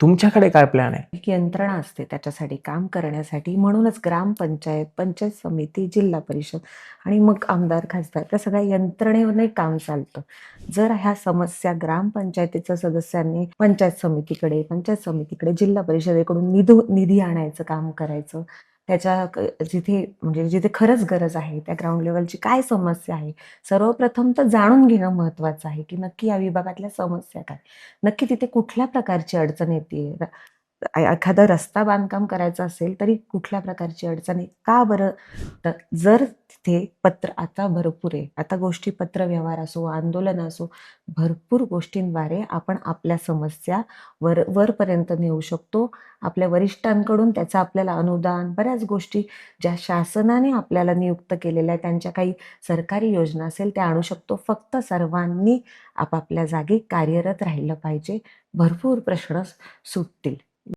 तुमच्याकडे काय प्लॅन आहे? एक यंत्रणा असते त्याच्यासाठी काम करण्यासाठी. म्हणूनच ग्रामपंचायत, पंचायत समिती, जिल्हा परिषद आणि मग आमदार, खासदार त्या सगळ्या यंत्रणेने काम चालतं. जर ह्या समस्या ग्रामपंचायतीच्या सदस्यांनी पंचायत समितीकडे, जिल्हा परिषदेकडून निधी आणायचं काम करायचं. जिथे खरंच गरज आहे, त्या ग्राउंड लेवलची काय समस्या आहे, सर्वप्रथम तर जाणून घेणं महत्वाचं आहे, की नक्की या विभागातल्या समस्या काय? नक्की तिथे कुठल्या प्रकारची अडचण येतीये? एखादा रस्ता बांधकाम करायचं असेल तरी कुठल्या प्रकारची अडचण आहे? का बरं? तर जर तिथे आता भरपूर आहे. आता गोष्टी पत्रव्यवहार असो, आंदोलन असो, भरपूर गोष्टींद्वारे आपण आपल्या समस्या वरपर्यंत नेऊ शकतो. आपल्या वरिष्ठांकडून त्याचं आपल्याला अनुदान, बऱ्याच गोष्टी ज्या शासनाने आपल्याला नियुक्त केलेल्या त्यांच्या काही सरकारी योजना असेल त्या आणू शकतो. फक्त सर्वांनी आपापल्या जागी कार्यरत राहिलं पाहिजे. भरपूर प्रश्न सुटतील.